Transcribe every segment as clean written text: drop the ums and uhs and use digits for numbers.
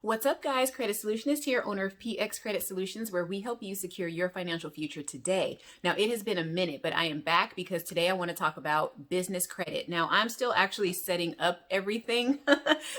What's up, guys? Credit Solutionist here, owner of PX Credit Solutions, where we help you secure your financial future today. Now, it has been a minute, but I am back because today I want to talk about business credit. Now, I'm still actually setting up everything,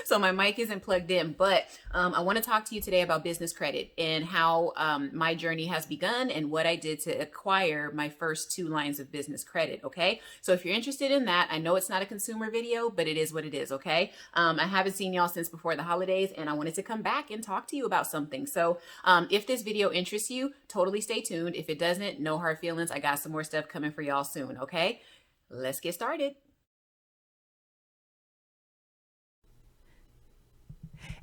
so my mic isn't plugged in, but I want to talk to you today about business credit and how my journey has begun and what I did to acquire my first 2 lines of business credit, okay? So if you're interested in that, I know it's not a consumer video, but it is what it is, okay? I haven't seen y'all since before the holidays, and I wanted to come back and talk to you about something. So if this video interests you, totally stay tuned. If it doesn't, no hard feelings. I got some more stuff coming for y'all soon, okay? Let's get started.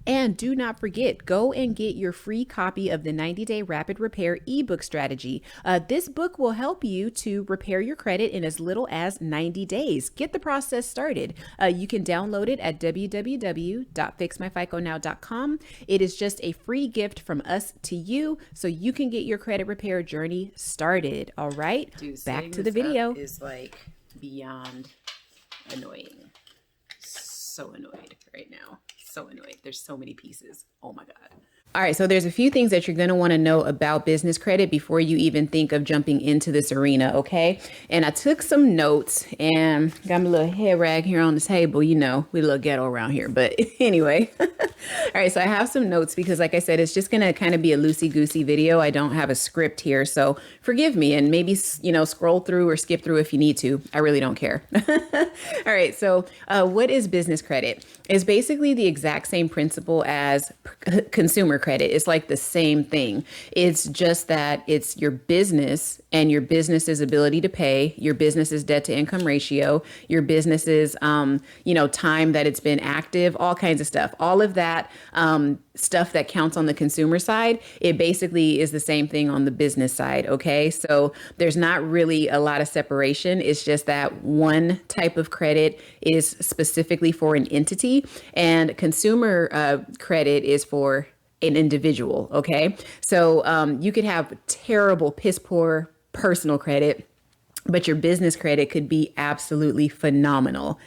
And do not forget, go and get your free copy of the 90-Day Rapid Repair ebook strategy. This book will help you to repair your credit in as little as 90 days. Get the process started. You can download it at www.fixmyficonow.com. It is just a free gift from us to you so you can get your credit repair journey started. All right, Dude, back to the video. Is like beyond annoying. So annoyed right now. So annoyed. There's so many pieces. Oh my God. All right, so there's a few things that you're going to want to know about business credit before you even think of jumping into this arena, okay? And I took some notes and got my little hair rag here on the table. You know, we a little ghetto around here, but anyway. All right, so I have some notes because like I said, it's just going to kind of be a loosey-goosey video. I don't have a script here, so forgive me and maybe, you know, scroll through or skip through if you need to. I really don't care. All right, so what is business credit? It's basically the exact same principle as consumer credit. It's like the same thing. It's just that it's your business and your business's ability to pay, your business's debt to income ratio, your business's, time that it's been active, all kinds of stuff. All of that stuff that counts on the consumer side, it basically is the same thing on the business side. Okay. So there's not really a lot of separation. It's just that one type of credit is specifically for an entity and consumer credit is for an individual. Okay. So you could have terrible, piss poor personal credit, but your business credit could be absolutely phenomenal.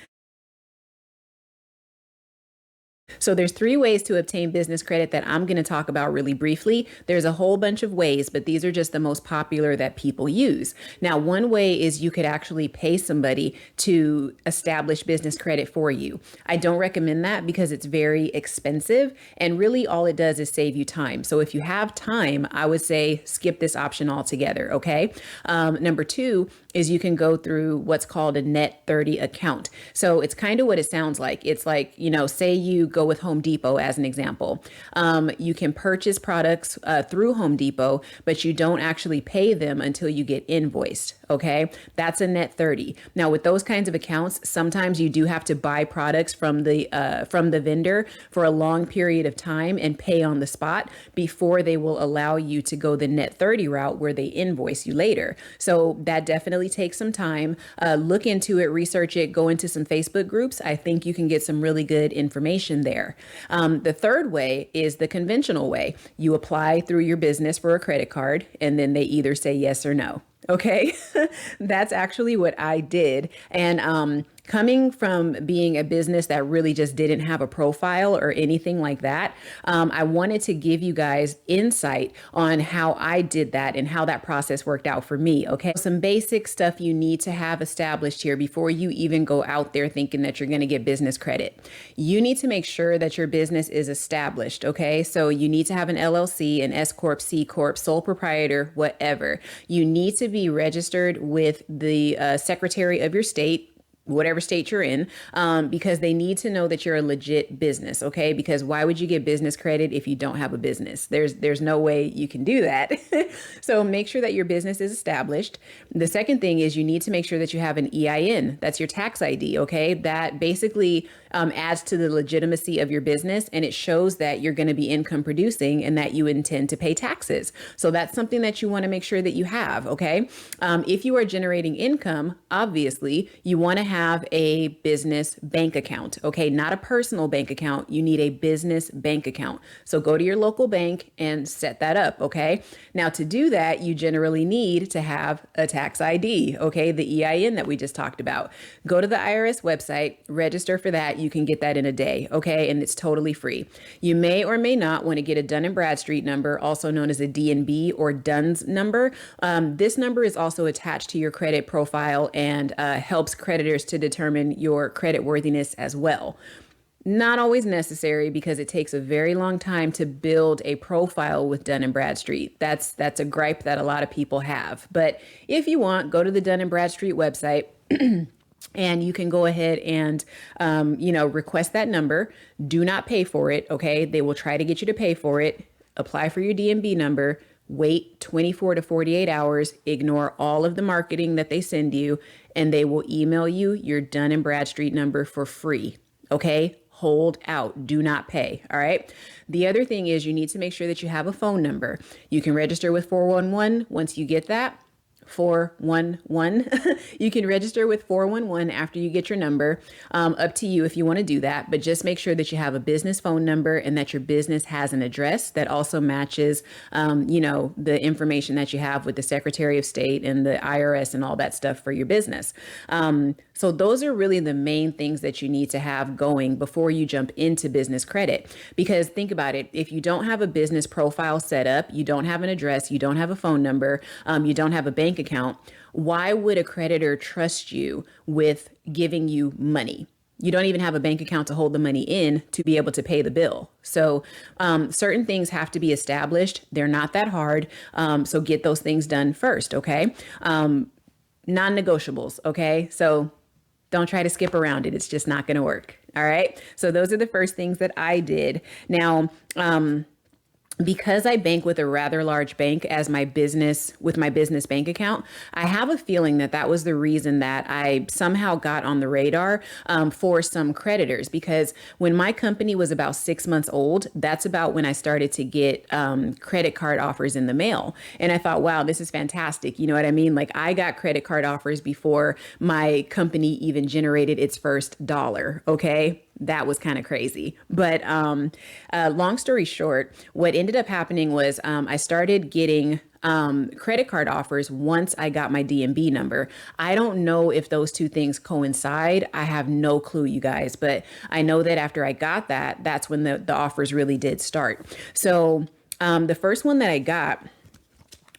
So there's 3 ways to obtain business credit that I'm going to talk about really briefly. There's a whole bunch of ways, but these are just the most popular that people use. Now, one way is you could actually pay somebody to establish business credit for you. I don't recommend that because it's very expensive and really all it does is save you time. So if you have time, I would say skip this option altogether. Okay. Number 2 is you can go through what's called a net 30 account. So it's kind of what it sounds like. It's like, say you go with Home Depot as an example. You can purchase products through Home Depot, but you don't actually pay them until you get invoiced. Okay. That's a net 30. Now with those kinds of accounts, sometimes you do have to buy products from the vendor for a long period of time and pay on the spot before they will allow you to go the net 30 route where they invoice you later. So that definitely takes some time. Look into it, research it, go into some Facebook groups. I think you can get some really good information there. The third way is the conventional way. You apply through your business for a credit card and then they either say yes or no. Okay. That's actually what I did. And, coming from being a business that really just didn't have a profile or anything like that, I wanted to give you guys insight on how I did that and how that process worked out for me. Okay. Some basic stuff you need to have established here before you even go out there thinking that you're going to get business credit. You need to make sure that your business is established. Okay. So you need to have an LLC, an S Corp, C Corp, sole proprietor, whatever. You need to be registered with the secretary of your state, whatever state you're in, because they need to know that you're a legit business. Okay. Because why would you get business credit if you don't have a business? There's no way you can do that. So make sure that your business is established. The second thing is you need to make sure that you have an EIN. That's your tax ID. Okay. That basically adds to the legitimacy of your business and it shows that you're going to be income producing and that you intend to pay taxes. So that's something that you want to make sure that you have. Okay. If you are generating income, obviously you want to have have a business bank account, okay? Not a personal bank account. You need a business bank account. So go to your local bank and set that up, okay? Now, to do that, you generally need to have a tax ID, okay? The EIN that we just talked about. Go to the IRS website, register for that. You can get that in a day, okay? And it's totally free. You may or may not want to get a Dun & Bradstreet number, also known as a DNB or DUNS number. This number is also attached to your credit profile and helps creditors to determine your credit worthiness as well. Not always necessary because it takes a very long time to build a profile with Dun & Bradstreet. That's a gripe that a lot of people have. But if you want, go to the Dun & Bradstreet website and you can go ahead and, request that number. Do not pay for it, okay? They will try to get you to pay for it. Apply for your DMB number. Wait 24 to 48 hours, ignore all of the marketing that they send you, and they will email you your Dun & Bradstreet number for free. Okay? Hold out. Do not pay. All right. The other thing is you need to make sure that you have a phone number. You can register with 411 once you get that. 411. You can register with 411 after you get your number. Up to you if you want to do that, but just make sure that you have a business phone number and that your business has an address that also matches, the information that you have with the Secretary of State and the IRS and all that stuff for your business. So those are really the main things that you need to have going before you jump into business credit. Because think about it, if you don't have a business profile set up, you don't have an address, you don't have a phone number, you don't have a bank account, why would a creditor trust you with giving you money? You don't even have a bank account to hold the money in to be able to pay the bill. So certain things have to be established. They're not that hard. So get those things done first, okay? Non-negotiables, okay? So don't try to skip around it. It's just not going to work. All right. So those are the first things that I did. Now, because I bank with a rather large bank as my business with my business bank account, I have a feeling that that was the reason that I somehow got on the radar for some creditors. Because when my company was about 6 months old, that's about when I started to get credit card offers in the mail. And I thought, wow, this is fantastic. You know what I mean? Like I got credit card offers before my company even generated its first dollar. Okay. That was kind of crazy. But long story short, what ended up happening was I started getting credit card offers once I got my DMB number. I don't know if those two things coincide. I have no clue, you guys, but I know that after I got that, that's when the offers really did start. So the first one that I got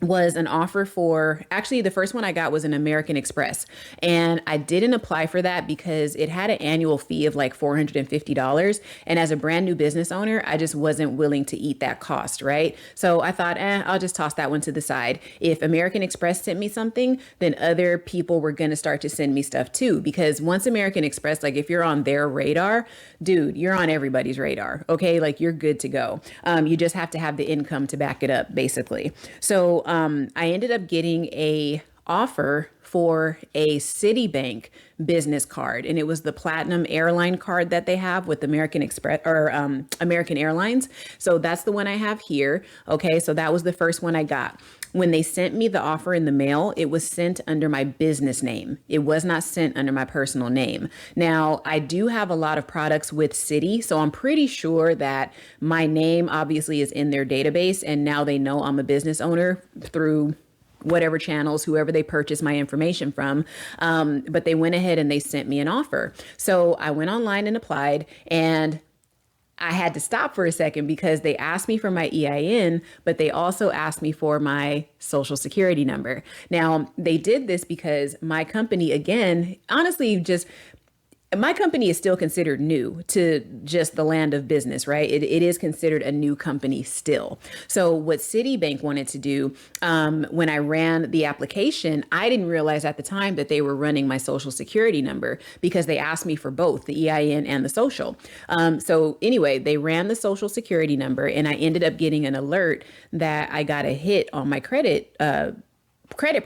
was an offer for, actually the first one I got was an American Express, and I didn't apply for that because it had an annual fee of like $450. And as a brand new business owner, I just wasn't willing to eat that cost. Right. So I thought, I'll just toss that one to the side. If American Express sent me something, then other people were going to start to send me stuff too, because once American Express, like if you're on their radar, dude, you're on everybody's radar. Okay. Like you're good to go. You just have to have the income to back it up basically. So I ended up getting a offer for a Citibank business card, and it was the platinum airline card that they have with American Express or American Airlines. So that's the one I have here. Okay, so that was the first one I got. When they sent me the offer in the mail, it was sent under my business name. It was not sent under my personal name. Now, I do have a lot of products with Citi, so I'm pretty sure that my name obviously is in their database, and now they know I'm a business owner through whatever channels, whoever they purchase my information from. But they went ahead and they sent me an offer. So I went online and applied, and I had to stop for a second because they asked me for my EIN, but they also asked me for my social security number. Now, they did this because my company, again, honestly, my company is still considered new to just the land of business, right? It is considered a new company still. So what Citibank wanted to do, when I ran the application, I didn't realize at the time that they were running my social security number because they asked me for both the EIN and the social. So anyway, they ran the social security number, and I ended up getting an alert that I got a hit on my credit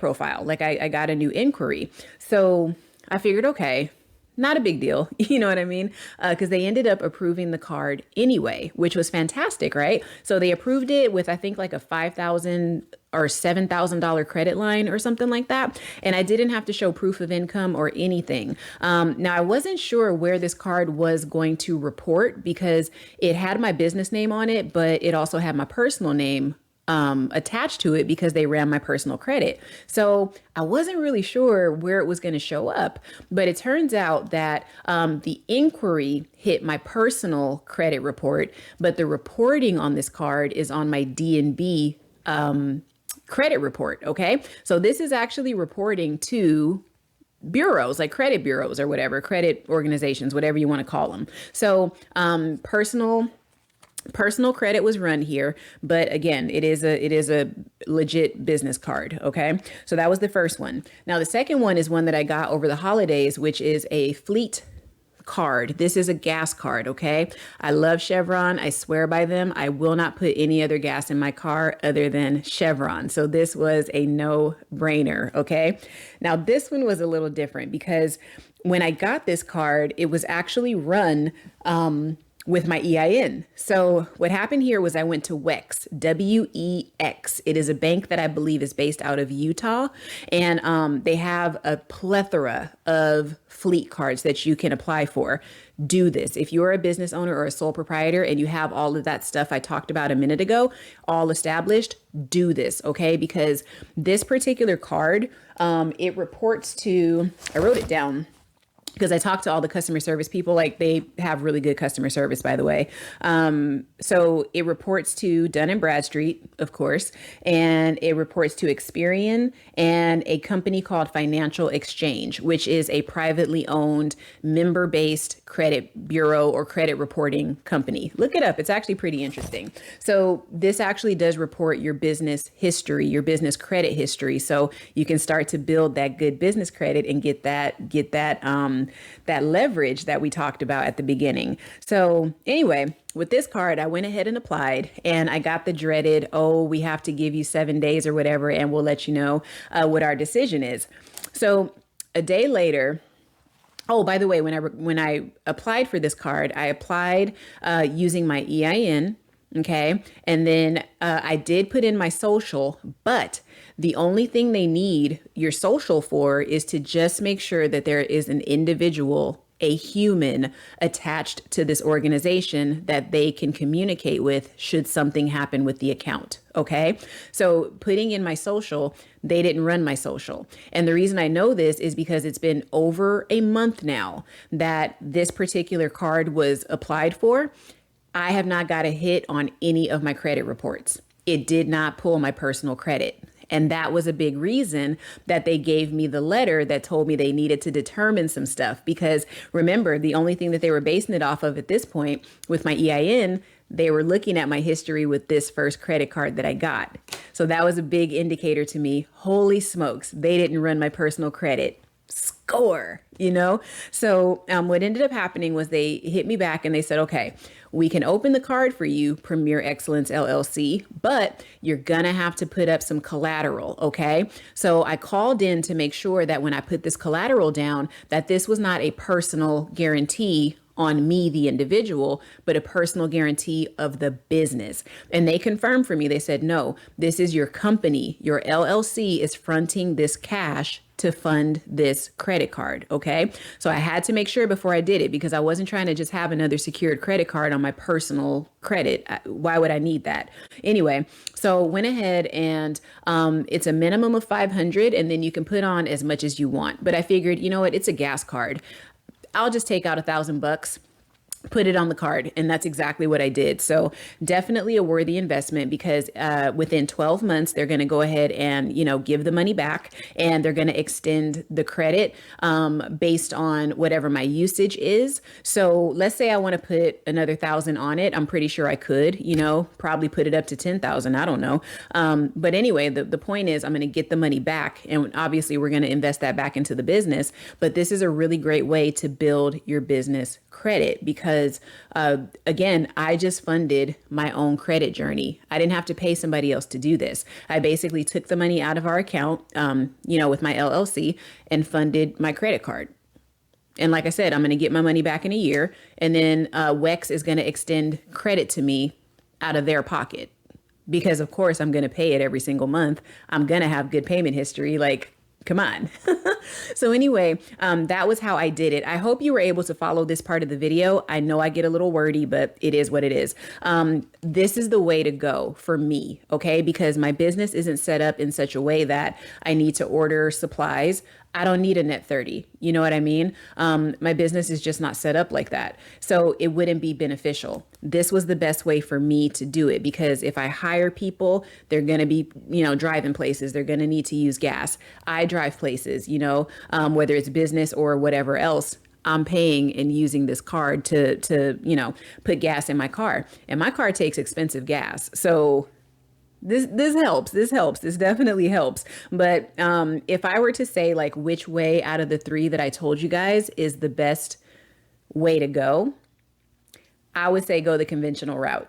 profile. Like I got a new inquiry. So I figured, okay, not a big deal. You know what I mean? Because they ended up approving the card anyway, which was fantastic, right? So they approved it with, I think, like a 5,000 or $7,000 credit line or something like that. And I didn't have to show proof of income or anything. Now, I wasn't sure where this card was going to report because it had my business name on it, but it also had my personal name attached to it because they ran my personal credit. So I wasn't really sure where it was going to show up, but it turns out that the inquiry hit my personal credit report, but the reporting on this card is on my D&B credit report. Okay. So this is actually reporting to bureaus like credit bureaus or whatever, credit organizations, whatever you want to call them. So personal credit was run here, but again, it is a legit business card. Okay. So that was the first one. Now, the second one is one that I got over the holidays, which is a fleet card. This is a gas card. Okay. I love Chevron. I swear by them. I will not put any other gas in my car other than Chevron. So this was a no brainer. Okay. Now, this one was a little different because when I got this card, it was actually run, with my EIN. So what happened here was I went to WEX, WEX. It is a bank that I believe is based out of Utah. And they have a plethora of fleet cards that you can apply for. Do this. If you're a business owner or a sole proprietor and you have all of that stuff I talked about a minute ago, all established, do this, okay? Because this particular card, it reports to, I wrote it down, because I talked to all the customer service people, like they have really good customer service, by the way. So it reports to Dun & Bradstreet, of course, and it reports to Experian and a company called Financial Exchange, which is a privately owned member-based credit bureau or credit reporting company. Look it up. It's actually pretty interesting. So this actually does report your business history, your business credit history. So you can start to build that good business credit and get that leverage that we talked about at the beginning. So anyway, with this card, I went ahead and applied and I got the dreaded, oh, we have to give you 7 days or whatever, and we'll let you know what our decision is. So a day later, oh, by the way, when I applied for this card, I applied using my EIN. Okay. And then I did put in my social, but the only thing they need your social for is to just make sure that there is an individual, a human attached to this organization that they can communicate with should something happen with the account. Okay. So putting in my social, they didn't run my social. And the reason I know this is because it's been over a month now that this particular card was applied for. I have not got a hit on any of my credit reports. It did not pull my personal credit. And that was a big reason that they gave me the letter that told me they needed to determine some stuff. Because remember, the only thing that they were basing it off of at this point with my EIN, they were looking at my history with this first credit card that I got. So that was a big indicator to me. Holy smokes, they didn't run my personal credit. Score, you know? So what ended up happening was they hit me back and they said, okay, we can open the card for you, Premier Excellence LLC, but you're going to have to put up some collateral. Okay. So I called in to make sure that when I put this collateral down, that this was not a personal guarantee on me, the individual, but a personal guarantee of the business. And they confirmed for me, they said, no, this is your company. Your LLC is fronting this cash to fund this credit card. Okay. So I had to make sure before I did it because I wasn't trying to just have another secured credit card on my personal credit. Why would I need that? Anyway, so went ahead and it's a minimum of 500 and then you can put on as much as you want. But I figured, you know what? It's a gas card. I'll just take out $1,000, put it on the card. And that's exactly what I did. So definitely a worthy investment because within 12 months, they're going to go ahead and, you know, give the money back and they're going to extend the credit based on whatever my usage is. So let's say I want to put another 1,000 on it. I'm pretty sure I could, you know, probably put it up to 10,000. I don't know. But anyway, the point is I'm going to get the money back. And obviously we're going to invest that back into the business. But this is a really great way to build your business credit because again, I just funded my own credit journey. I didn't have to pay somebody else to do this. I basically took the money out of our account, you know, with my LLC and funded my credit card. And like I said, I'm going to get my money back in a year. And then WEX is going to extend credit to me out of their pocket because, of course, I'm going to pay it every single month. I'm going to have good payment history. Like, come on. So anyway, that was how I did it. I hope you were able to follow this part of the video. I know I get a little wordy, but it is what it is. This is the way to go for me, okay? Because my business isn't set up in such a way that I need to order supplies. I don't need a net 30. You know what I mean? My business is just not set up like that. So it wouldn't be beneficial. This was the best way for me to do it because if I hire people, they're going to be, driving places. They're going to need to use gas. I drive places, whether it's business or whatever else. I'm paying and using this card to put gas in my car. And my car takes expensive gas. So this helps. This definitely helps. But if I were to say like which way out of the three that I told you guys is the best way to go, I would say go the conventional route.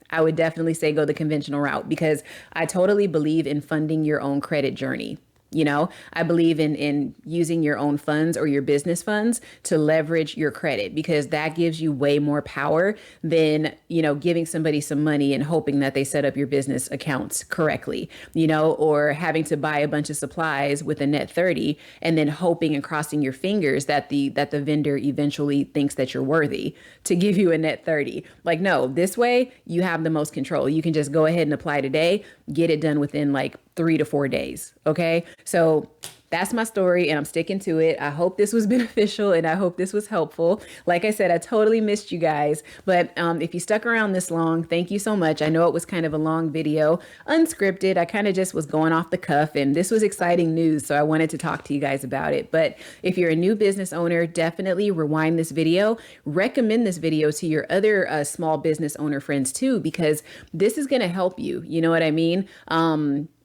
I would definitely say go the conventional route because I totally believe in funding your own credit journey. I believe in using your own funds or your business funds to leverage your credit because that gives you way more power than, giving somebody some money and hoping that they set up your business accounts correctly, or having to buy a bunch of supplies with a net 30 and then hoping and crossing your fingers that the vendor eventually thinks that you're worthy to give you a net 30. Like, no, this way you have the most control. You can just go ahead and apply today, get it done within like 3 to 4 days. Okay. So that's my story and I'm sticking to it. I hope this was beneficial and I hope this was helpful. Like I said, I totally missed you guys, but if you stuck around this long, thank you so much. I know it was kind of a long video, unscripted. I kind of just was going off the cuff and this was exciting news. So I wanted to talk to you guys about it. But if you're a new business owner, definitely rewind this video, recommend this video to your other small business owner friends too, because this is going to help you. You know what I mean?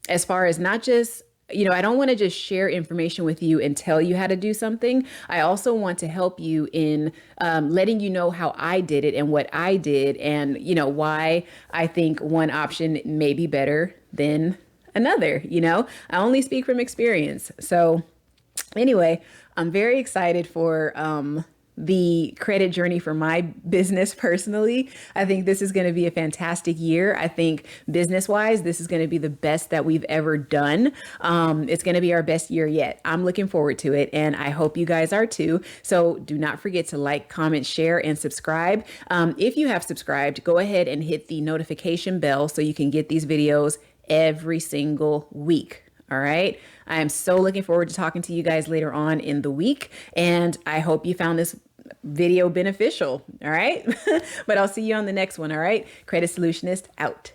As far as not just I don't want to just share information with you and tell you how to do something. I also want to help you in letting you know how I did it and what I did and, why I think one option may be better than another. I only speak from experience. So anyway, I'm very excited for the credit journey for my business personally. I think this is going to be a fantastic year. I think business wise, this is going to be the best that we've ever done. It's going to be our best year yet. I'm looking forward to it. And I hope you guys are too. So do not forget to like, comment, share, and subscribe. If you have subscribed, go ahead and hit the notification bell so you can get these videos every single week. All right. I am so looking forward to talking to you guys later on in the week. And I hope you found this video beneficial. All right. But I'll see you on the next one. All right. Credit Solutionist out.